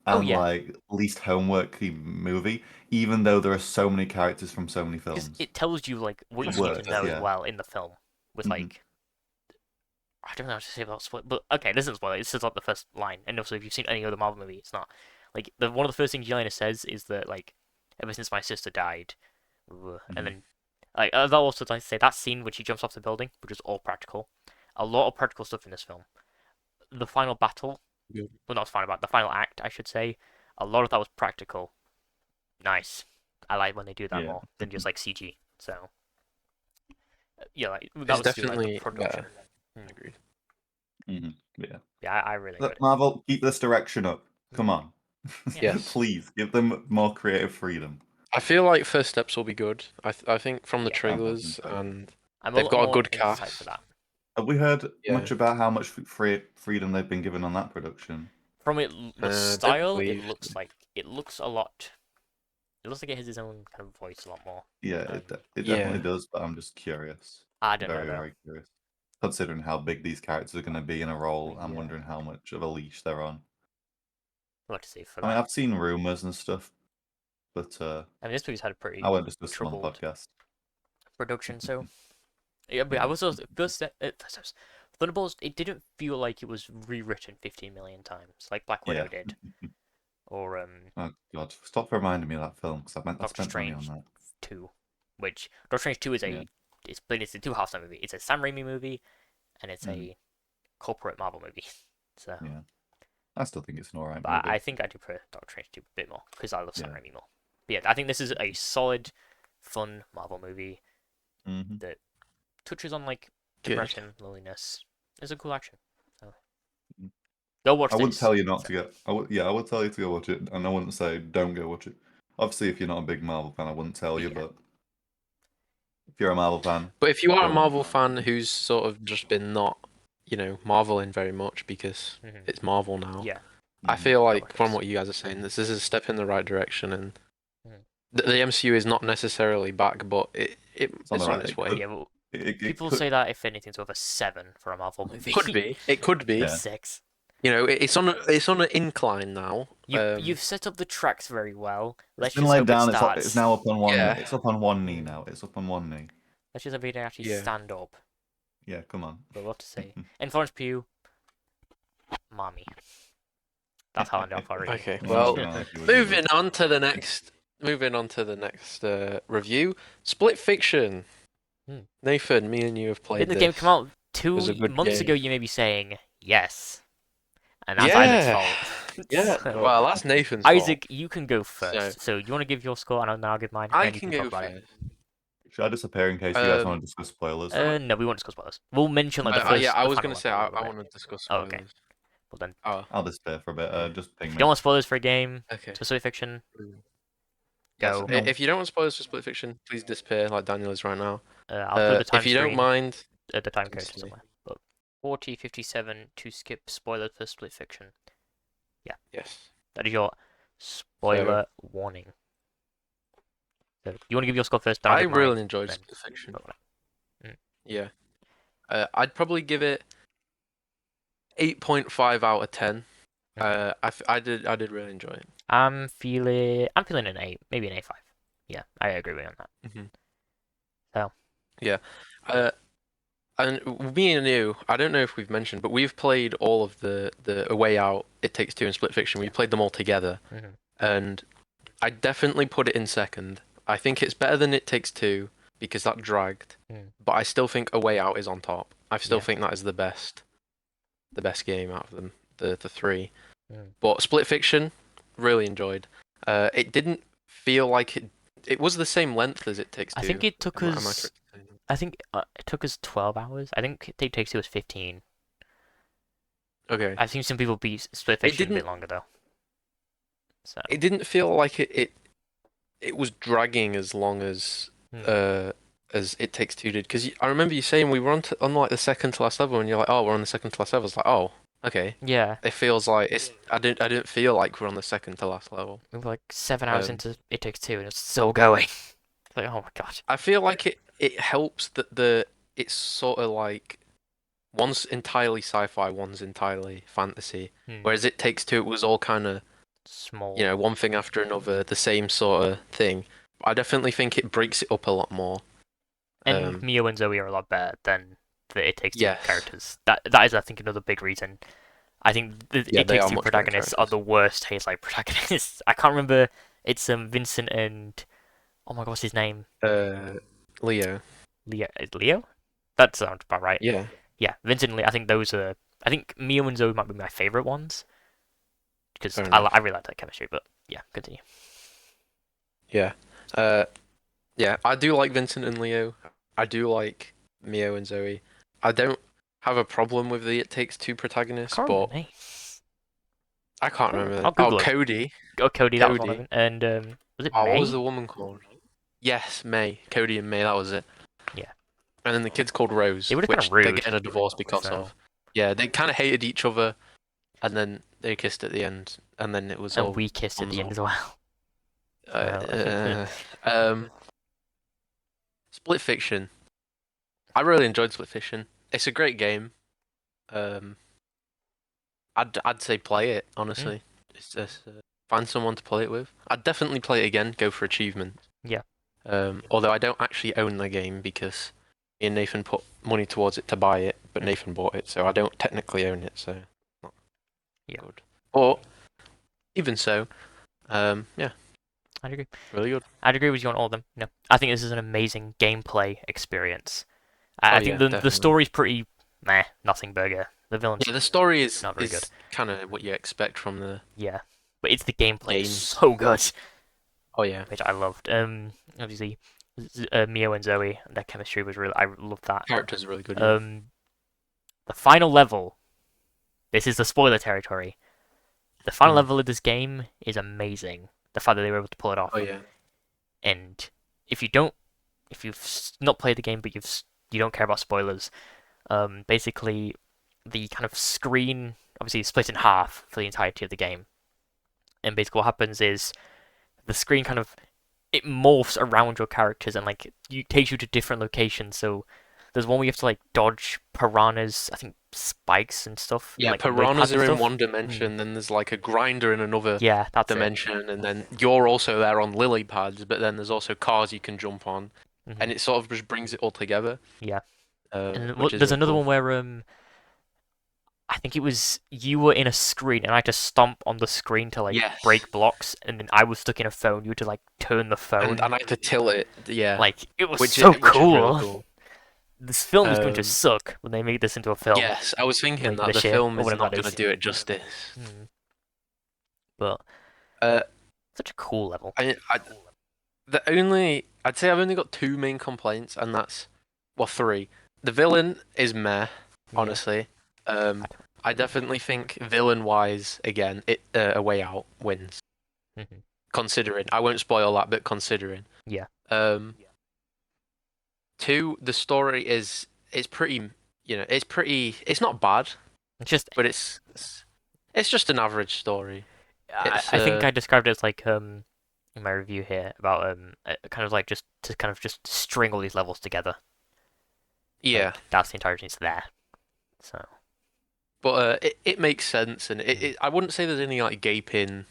Oh and yeah, like least homeworky movie, even though there are so many characters from so many because films. it tells you like what It you need to works, know as yeah. well in the film with Hmm. like I don't know what to say about spoil, but okay, this isn't spoiler. This is like the first line, and also if you've seen any other Marvel movie, it's not like the one of the first things Yelena says is that like ever since my sister died, and Hmm. then like I'll also like to say that scene when she jumps off the building, which is all practical, a lot of practical stuff in this film. The final battle, Yeah. well not the final battle, the final act, I should say, a lot of that was practical. Nice. I like when they do that Yeah. more than just like CG. So Yeah, like that It's was through, like, the definitely production. better. Agreed. Yeah. Yeah, I really Look, enjoyed Marvel, keep this direction up. Come Mm. on. Yes. Please, give them more creative freedom. I feel like first steps will be good. I think from the Yeah. I'm hoping trailers, so. and I'm a they've lot got a more good excited for cast. that. Have we heard Yeah. much about how much freedom they've been given on that production? From the Don't style, it believe. looks a lot. It looks like it has its own kind of voice a lot more. Yeah, Um, it Yeah. definitely does, but I'm just curious. I don't know Very, though. very curious. Considering how big these characters are going to be in a role, I'm Yeah. wondering how much of a leash they're on. We'll have to see for I mean, that. I've seen rumors and stuff, but I mean, this movie's had a pretty I won't discuss them on the troubled podcast. production, so yeah. But I Yeah. was also Thunderbolts. It didn't feel like it was rewritten 15 million times, like Black Widow Yeah. did, or Oh God, stop reminding me of that film because I Doctor spent money on Strange that. 2, which Doctor Strange 2 is Yeah. it's split into two halves of that movie. It's a Sam Raimi movie, and it's a corporate Marvel movie. So Yeah. I still think it's an alright but movie. I think I do prefer Doctor Strange 2 a bit more because I love Sam Yeah. Raimi more. But yeah, I think this is a solid, fun Marvel movie Mm-hmm. that touches on like Good. depression, loneliness. It's a cool action. So go watch I wouldn't this. tell you not So, to go. I would tell you to go watch it, and I wouldn't say don't go watch it. Obviously, if you're not a big Marvel fan, I wouldn't tell you. Yeah. But if you're a Marvel fan, But if you are a go Marvel watch it. fan who's sort of just been not, Marveling very much because mhm. it's Marvel now, Yeah. I Mhm. feel like watch from this. what you guys are saying, this is a step in the right direction, and Mhm. the MCU is not necessarily back, but It's on the it's on right. its It way. could. Yeah, well, It people could. say that if anything's worth a 7 for a Marvel movie. Could be. It could be. Yeah. 6. It's on an incline now. You've set up the tracks very well. It's Let's been just laid hope down. it starts. It's now up on one. Yeah. It's up on one knee now. It's up on one knee. Let's just hope it actually Yeah. stand up. Yeah, come on. But we'll have to see. And Florence Pugh, mommy. That's how I know already. Okay. Well, Well, no, like you would moving on to the next. Review. Split Fiction. Hmm. Nathan, me and you have played Didn't the this. game come out was a 2 good months game. ago? You may be saying yes, and that's Isaac's Yeah. fault. Yeah. So, Well, that's Nathan's fault. Isaac, you can go first. So you want to give your score, and I'll give mine. I and you can talk go about it. first. Should I disappear in case you guys want to discuss spoilers? No, we won't discuss spoilers. We'll mention like the first. Yeah, I was going gonna to say I want to discuss Oh, spoilers. okay. Well then, Oh, I'll disappear for a bit. Yeah. Just ping if you me. don't want spoilers for a game, okay. specific fiction, Yes, go. If you don't want spoilers for Split Fiction, please disappear like Daniel is right now. I'll put the time if you don't screen mind, at the time code continue. somewhere. But 40:57 to skip spoilers for Split Fiction. Yes. That is your spoiler warning. So, you want to give your score first? Then I'll I give mine, really enjoyed then- Split Fiction. Mm. Yeah. I'd probably give it 8.5 out of 10. I did really enjoy it. I'm feeling an 8, maybe an A5. Yeah, I agree with you on that. Mm-hmm. So. Yeah. And me and you, I don't know if we've mentioned, but we've played all of the A Way Out, It Takes Two, and Split Fiction. We played them all together, Mhm. and I definitely put it in second. I think it's better than It Takes Two because that dragged, but I still think A Way Out is on top. I still think that is the best game out of them, the three. But Split Fiction, really enjoyed. It didn't feel like it was the same length as It Takes Two. I think it took Am I us. correct in saying that? I think it took us 12 hours. I think It Takes Two was 15. Okay. I've seen some people beat Split Fiction a bit didn't- longer though. So. It didn't feel like it was dragging as long as It Takes Two did. Because I remember you saying we were on like the second to last level, and you're like, oh, we're on the second to last level. It's like, oh, okay. Yeah. It feels like it's. I didn't feel like we're on the second to last level. We were like 7 hours into It Takes Two, and it's still going. It's like, oh my god. I feel like it helps that it's sort of like one's entirely sci-fi, one's entirely fantasy. Whereas It Takes Two, it was all kind of small. one thing after another, the same sort of thing. I definitely think it breaks it up a lot more. And Mio and Zoe are a lot better than the It Takes Two Yes. characters. That is, I think, another big reason. I think the Yeah, It they Takes are Two much better protagonists are the worst Hazelight protagonists. I can't remember. It's Vincent and oh my god, what's his name? Leo. Leo? That sounds about right. Yeah. Yeah, Vincent and Leo. I think those are. I think Mio and Zoe might be my favorite ones because Fair I enough. really like that chemistry. But yeah, continue. Yeah. Yeah, I do like Vincent and Leo. I do like Mio and Zoe. I don't have a problem with the It Takes Two protagonists, I can't remember but the name. I can't remember. I'll Oh, Google it. Cody. Oh, Cody, that was one of Cody. them. And was it Oh, what was May? the woman called? Yes, May. Cody and May, that was it. Yeah. And then the kid's called Rose, They were kind which of they're rude. getting a divorce because So. of. Yeah, they kind of hated each other, and then they kissed at the end, and then it was all. And we kissed at the end as well. Uh, um, Split Fiction. I really enjoyed Split Fiction. It's a great game. I'd say play it honestly. It's just find someone to play it with. I'd definitely play it again. Go for achievements. Yeah. Although I don't actually own the game because me and Nathan put money towards it to buy it, but Nathan bought it, so I don't technically own it. So not good. But even so, yeah. I'd agree. Really good. I'd agree with you on all of them. No, I think this is an amazing gameplay experience. I think the story's pretty meh, nothing burger. The villains. Yeah, the story is not very good. Kind of what you expect from the. Yeah, but it's the gameplay games. is so good. Oh yeah. Which I loved. Obviously, Mio and Zoe, their chemistry was really. I loved that. Characters are really good. The final level. This is the spoiler territory. The final level of this game is amazing. The fact that they were able to pull it off. Oh yeah. And if you've not played the game, but you don't care about spoilers, basically the kind of screen obviously is split in half for the entirety of the game. And basically what happens is the screen kind of it morphs around your characters and like takes you to different locations. So there's one where you have to like dodge piranhas, I think spikes and stuff. Yeah, like piranhas are in one dimension, then there's like a grinder in another dimension, and then you're also there on lily pads, but then there's also cars you can jump on, and it sort of just brings it all together. Yeah. And there's really another one where I think it was you were in a screen and I had to stomp on the screen to like break blocks, and then I was stuck in a phone. You had to like turn the phone, and I had to tilt it. Yeah, like it was so cool. Really cool. This film is going to suck when they make this into a film. Yes, I was thinking that the film is not going to do it justice. But such a cool level. I'd say I've only got two main complaints, and that's three. The villain is meh, honestly. I definitely think villain-wise, again, A Way Out wins. Considering, I won't spoil that, but considering. Yeah. Two, the story is pretty, it's not bad. But it's just an average story. I think I described it as like in my review here about kind of like just string all these levels together. Yeah. Like, that's the entire reason it's there. So. But it makes sense, and I wouldn't say there's any like gaping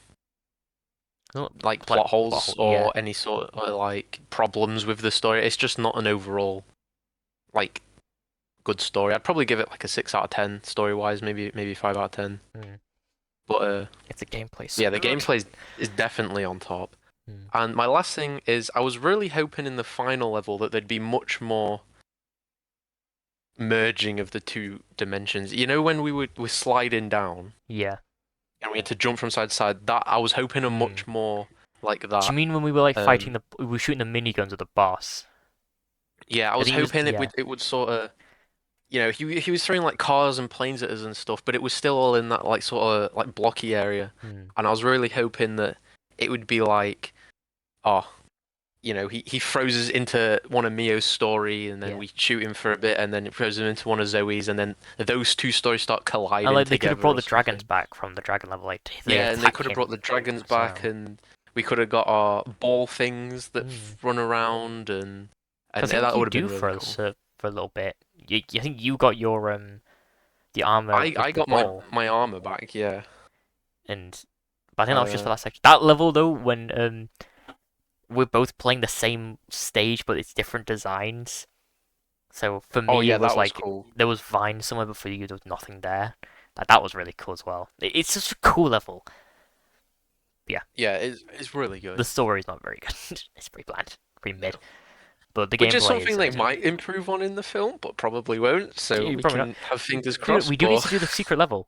like plot holes or any sort of like problems with the story. It's just not an overall like good story. I'd probably give it like a 6 out of 10 story wise, maybe 5 out of 10. But it's a gameplay. Yeah, the gameplay is definitely on top. And my last thing is, I was really hoping in the final level that there'd be much more merging of the two dimensions. You know, when we were sliding down. Yeah. And we had to jump from side to side. That I was hoping a much more like that. Do you mean when we were like fighting we were shooting the miniguns at the boss? Yeah, I was hoping it would sort of, he was throwing like cars and planes at us and stuff, but it was still all in that like sort of like blocky area. And I was really hoping that it would be like, he throws us into one of Mio's story, and then we shoot him for a bit, and then it throws him into one of Zoe's, and then those two stories start colliding together. They could have brought the dragons back from the dragon level. Like, and they could have brought the dragons back, and we could have got our ball things that run around, and that would have been really cool. For a little bit. I think you got your the armor. I got my armor back, yeah. But I think that was just for that section. That level though, when we're both playing the same stage, but it's different designs. So for me, it was like cool. There was vines somewhere, but for you, there was nothing there. That was really cool as well. It's just a cool level. Yeah. Yeah, it's really good. The story's not very good. It's pretty bland, pretty mid. But the gameplay which is something they might improve on in the film, but probably won't. So we can have fingers crossed. We do need to do the secret level.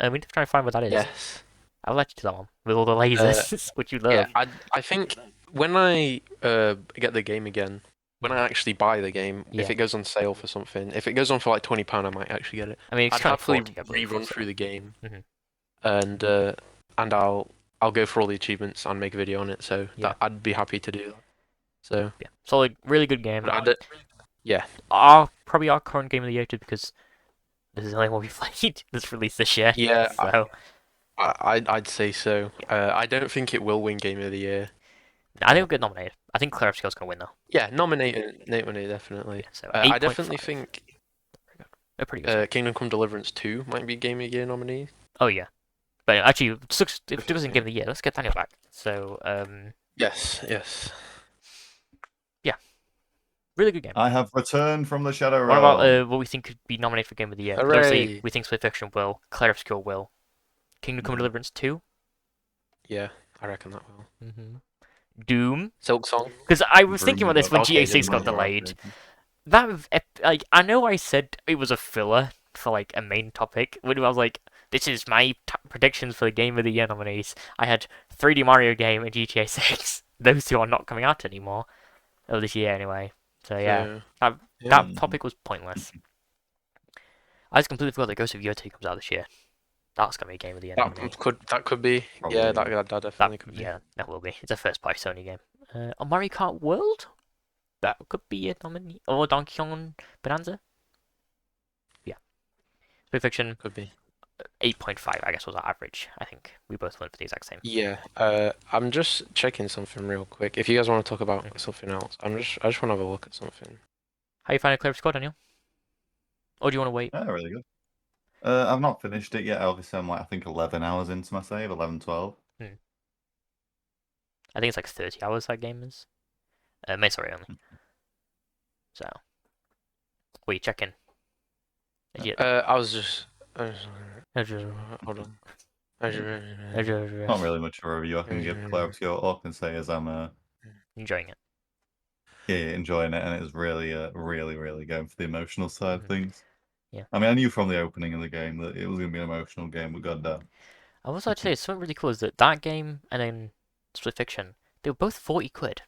We need to try and find where that is. Yes. I'll let you do that one with all the lasers, which you love. Yeah, I think when I get the game again, when I actually buy the game, Yeah. if it goes on sale for something, if it goes on for like £20, I might actually get it. I mean, it's I'd kind of happily 40, I believe. rerun So. through the game, Mhm. and I'll go for all the achievements and make a video on it. So Yeah. I'd be happy to do that. So Yeah. So like really good game. yeah, Probably our current game of the year too, because this is the only one we played that's released this year. yeah, So I'd say so. I don't think it will win Game of the Year. I think we'll get nominated. I think Claire Obscure's gonna win though. Yeah, nominate definitely. Yeah, so I definitely 8.5. think They're pretty good. Kingdom Come Deliverance 2 might be Game of the Year nominee. Oh yeah, but actually, if it wasn't Game of the Year, let's get Daniel back. So Yes. yeah, really good game. I have returned from the Shadow What Realm. about what we think could be nominated for Game of the Year? 'Cause obviously, Hooray! we think Split Fiction will, Claire Obscure will, Kingdom Come Deliverance 2, Yeah, I reckon that will. Doom. Silk Song. Because I was thinking about this when Okay, GA6 got didn't delayed. Like I know I said it was a filler for like a main topic when I was like, this is my predictions for the Game of the Year nominees. I had 3D Mario game and GTA 6. Those two are not coming out anymore. Oh, this year anyway. So yeah, that topic was pointless. I just completely forgot that Ghost of Yotei comes out this year. That's gonna be a Game of the Year nominee. That could be. Probably. Yeah, that definitely could be. Yeah, that will be. It's a first party Sony game. Mario Kart World? That could be a nominee. Or Donkey Kong Bonanza? Yeah. Split Fiction, Could be. 8.5, I guess, was our average. I think we both went for the exact same. Yeah. I'm just checking something real quick. If you guys want to talk about something else, I just want to have a look at something. How you find a Clear Squad, Daniel? Or do you want to wait? Oh, really good. I've not finished it yet. Obviously, I'm like, I think 11 hours into my save, 11, 12. I think it's like 30 hours that game is. May, sorry, only. So. What are you checking? I was just. Hold on. Not really much of a review I can give Claire Obscure. All I can say is I'm enjoying it. Yeah, enjoying it, and it's really, really going for the emotional side of things. Yeah. I mean, I knew from the opening of the game that it was going to be an emotional game, but goddamn. I was actually something really cool is that game and then Split Fiction, they were both 40 quid.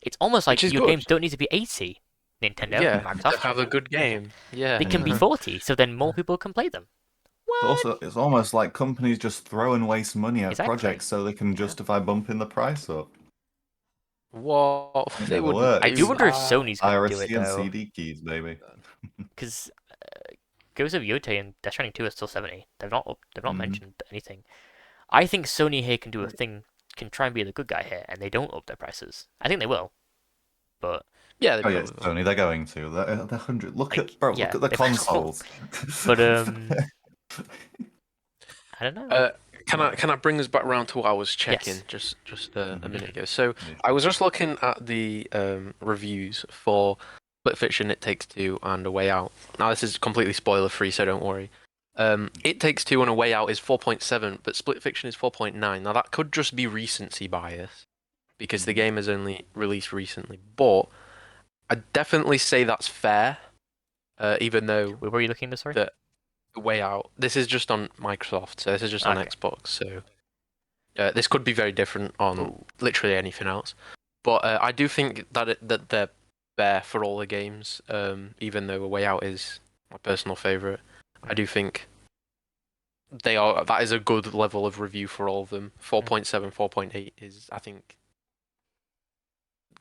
It's almost like your games don't need to be 80. Nintendo, Microsoft, have a good game. Yeah, they can be 40, so then more people can play them. What? Also, it's almost like companies just throw and waste money at projects so they can justify bumping the price up. What? They would. I do wonder if Sony's going to do it though. and CD keys, baby. Because Ghost of Yotei and Death Stranding 2 are still 70. They've not mentioned anything. I think Sony here can do a thing, can try and be the good guy here, and they don't up their prices. I think they will, but yeah, Sony, they're going to. They're 100. Look at the consoles. But I don't know. Can I bring us back around to what I was checking just a minute ago? So I was just looking at the reviews for Split Fiction, It Takes Two, and A Way Out. Now this is completely spoiler free, so don't worry. It Takes Two and A Way Out is 4.7, but Split Fiction is 4.9. Now that could just be recency bias because the game is only released recently, but I definitely say that's fair. Even though where were you looking this? Sorry. The Way Out. This is just on Microsoft, so this is just on Xbox. So this could be very different on literally anything else. But I do think that they're fair for all the games. Even though A Way Out is my personal favorite, I do think they are. That is a good level of review for all of them. 4.7, 4.8 is, I think,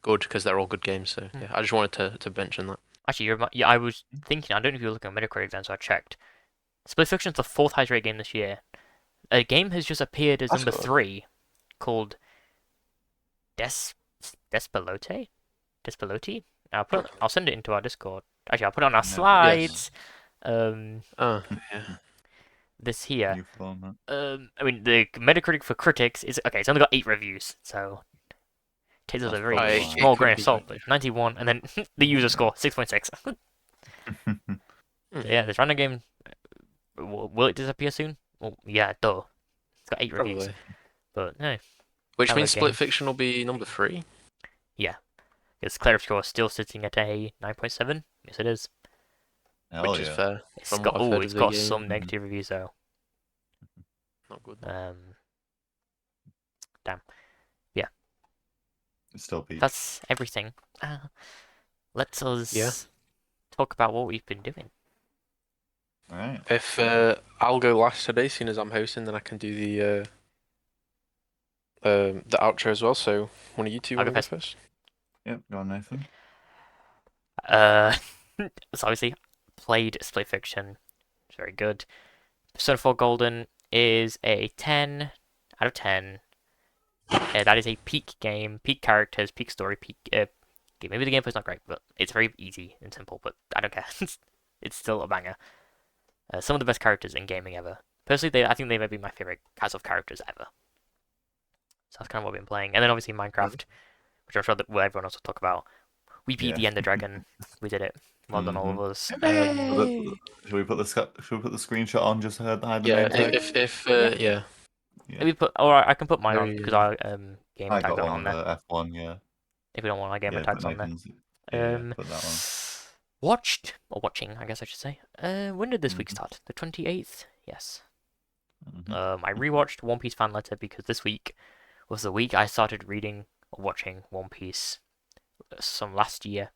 good because they're all good games. So yeah, I just wanted to mention that. Actually, I was thinking. I don't know if you were looking at Metacritic then, so I checked. Split Fiction is the 4th highest rated game this year. A game has just appeared as number 3, called Despelote. I'll send it into our Discord. Actually, I'll put it on our slides. Yeah. This here. I mean, the Metacritic for critics is okay. It's only got 8 reviews, so takes us a very small grain of salt. But 91, and then the user score 6.6. So yeah, this random game. Will it disappear soon? Well, yeah, duh. It's got 8 reviews. But no. Which means Split Fiction will be number 3? Yeah. Because Claire Obscure is still sitting at a 9.7. Yes, it is. Which is fair. It's got some negative reviews though. Not good. Damn. Yeah. It's still peak. That's everything. Let's us Yeah. talk about what we've been doing. All right. If I'll go last today, seeing as I'm hosting, then I can do the outro as well. So one of you two I'll want go to go first. first? Yep. Go on, Nathan. So obviously played Split Fiction. It's very good. Persona 4 Golden is a 10 out of 10. That is a peak game, peak characters, peak story, peak game. Maybe the gameplay's not great, but it's very easy and simple. But I don't care. It's still a banger. Some of the best characters in gaming ever. Personally, I think they may be my favorite cast of characters ever. So that's kind of what I've been playing. And then obviously Minecraft, which I'm sure that everyone else will talk about. We beat the Ender Dragon. We did it. Well done, all of us. Should we put the screenshot on? Just hide the Yeah. name tag. If Yeah. yeah. Yeah. Maybe or I can put mine on Very, because I game I tag got that one on on there. the F1. Yeah. If we don't want our gamer Yeah. tags Put on there. Nathan's. Yeah. Put that one. Watched or watching, I guess I should say. When did this week Mhm. start? The 28th? Yes. Mhm. I rewatched One Piece fan letter because this week was the week I started reading or watching One Piece. Some last year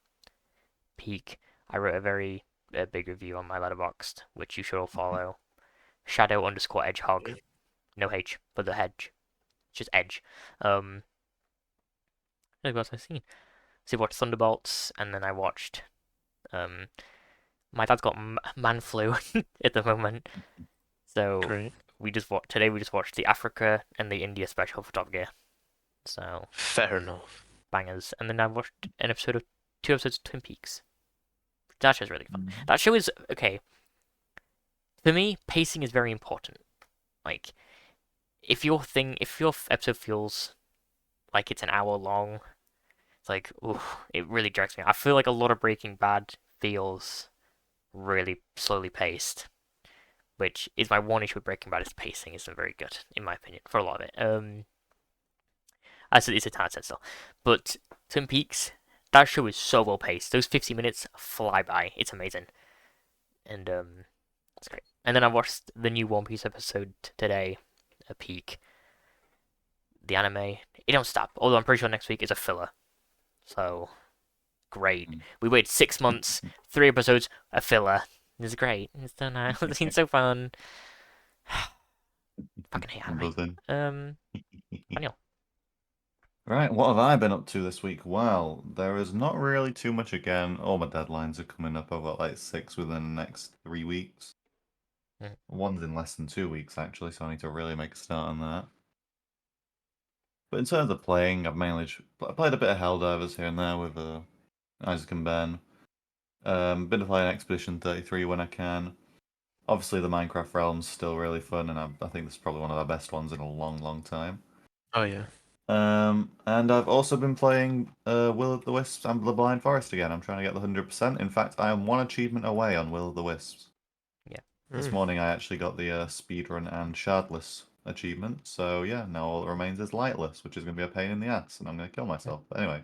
peak. I wrote a very big review on my letterboxd, which you should all follow. Shadow underscore Edgehog. No H, but the hedge. Just Edge. What else have I seen? So I watched Thunderbolts, and then I watched. My dad's got man flu at the moment, so great. today we just watched the Africa and the India special for Top Gear. So Fair enough. bangers, and then I watched two episodes of Twin Peaks. That show's really fun. Mhm. That show is okay. For me, pacing is very important. Like, if your episode feels like it's an hour long, it's like, ooh, it really drags me. I feel like a lot of Breaking Bad feels really slowly paced, which is my one issue with Breaking Bad. Is the pacing isn't very good, in my opinion, for a lot of it. I said it's a 10 out of 10 still, but Twin Peaks, that show is so well paced. Those 50 minutes fly by. It's amazing, and it's great. And then I watched the new One Piece episode today, a peak. The anime, it don't stop. Although I'm pretty sure next week is a filler. So great. We waited 6 months, 3 episodes, a filler. It's great. It's done. It's been so fun. Fucking hate anime. Buzzing. Daniel. Right, what have I been up to this week? Well, there is not really too much again. All my deadlines are coming up. I've got like 6 within the next 3 weeks. One's in less than 2 weeks, actually, so I need to really make a start on that. But in terms of playing, I've mainly played a bit of Helldivers here and there with Isaac and Ben. Been playing Expedition 33 when I can. Obviously, the Minecraft realm's still really fun, and I think this is probably one of our best ones in a long, long time. Oh yeah. And I've also been playing Will of the Wisps and the Blind Forest again. I'm trying to get the 100%. In fact, I am one achievement away on Will of the Wisps. Yeah. This morning I actually got the speedrun and shardless achievement. So yeah, now all that remains is lightless, which is going to be a pain in the ass, and I'm going to kill myself. But anyway,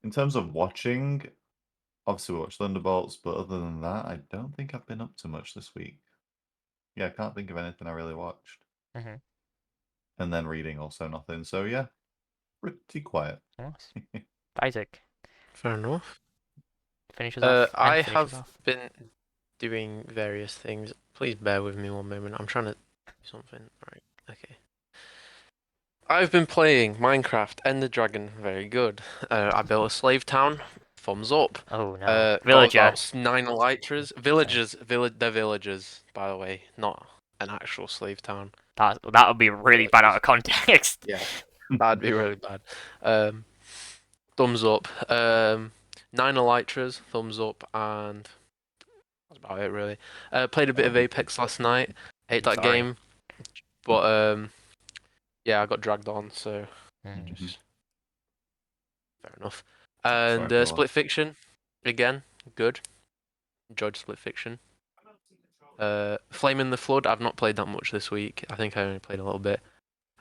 in terms of watching, obviously we watched Thunderbolts, but other than that, I don't think I've been up to much this week. Yeah, I can't think of anything I really watched. And then reading also nothing. So yeah, pretty quiet. Nice. Isaac. Fair enough. Finishes off. I have been doing various things. Please bear with me one moment. I'm trying to do something. Right. Okay. I've been playing Minecraft Ender Dragon. Very good. I built a slave town. Thumbs up. Oh no. Got Villager. about 9 elytras. Villagers. They're villagers, by the way, not an actual slave town. That would be really bad out of context. Yeah, that'd be really bad. Thumbs up. 9 elytras. Thumbs up, and that's about it really. Played a bit of Apex last night. Hate that game, but yeah, I got dragged on, so just fair enough. And Split Fiction, again, good. Enjoyed Split Fiction. Flame in the Flood, I've not played that much this week. I think I only played a little bit,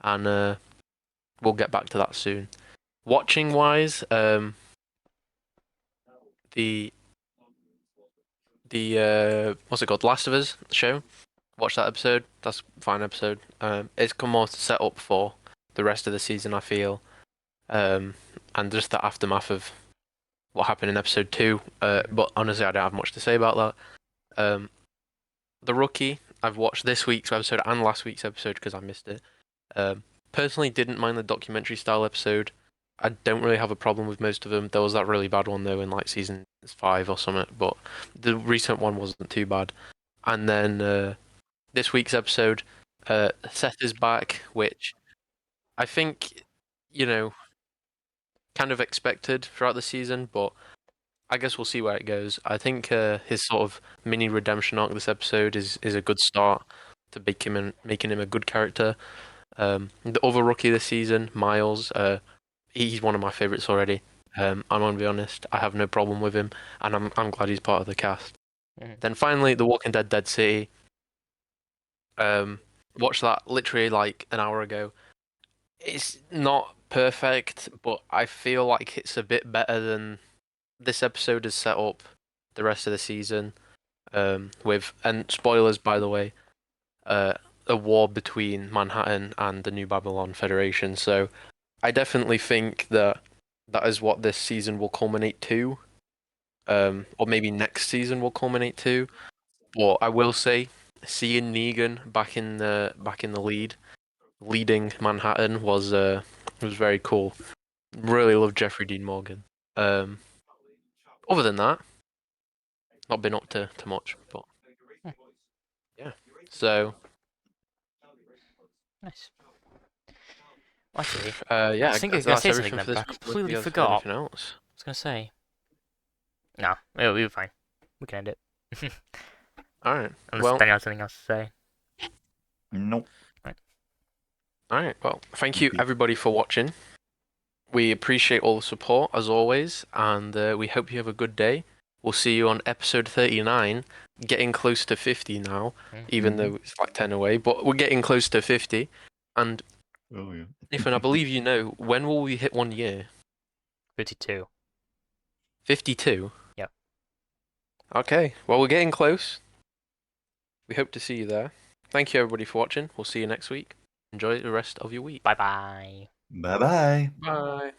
and we'll get back to that soon. Watching wise, the what's it called? Last of Us show. Watch that episode. That's a fine episode. It's come more set up for the rest of the season, I feel. and just the aftermath of what happened in episode 2. But honestly, I don't have much to say about that. The Rookie, I've watched this week's episode and last week's episode because I missed it. Personally, didn't mind the documentary style episode. I don't really have a problem with most of them. There was that really bad one though in like season 5 or something, but the recent one wasn't too bad. And then this week's episode, Seth is back, which I think, kind of expected throughout the season, but I guess we'll see where it goes. I think his sort of mini redemption arc this episode is a good start to making him a good character. The other rookie this season, Miles, he's one of my favorites already. I'm gonna be honest, I have no problem with him, and I'm glad he's part of the cast. Then finally, The Walking Dead: Dead City. Watched that literally like an hour ago. It's not perfect, but I feel like it's a bit better than this episode has set up the rest of the season. With, and spoilers by the way, a war between Manhattan and the New Babylon Federation. So I definitely think that is what this season will culminate to, or maybe next season will culminate to. But I will say, seeing Negan back in the leading Manhattan was very cool. Really love Jeffrey Dean Morgan. Other than that, not been up to much, but yeah. So Nice. Actually, yeah, I think I was that's gonna say something everything then, for this but I week. completely Do you have forgot. anything else? I was gonna say. No, we'll be fine. We can end it. All right. Unless Well, Daniel has something else to say. Nope. all right. Well, thank you everybody for watching. We appreciate all the support as always, and we hope you have a good day. We'll see you on episode 39, getting close to 50 now, even though it's like 10 away, but we're getting close to 50. And Oh yeah. Nathan, I believe you know, when will we hit 1 year? 52. 52? Yep. Okay, well, we're getting close. We hope to see you there. Thank you everybody for watching. We'll see you next week. Enjoy the rest of your week. Bye-bye. Bye bye. Bye.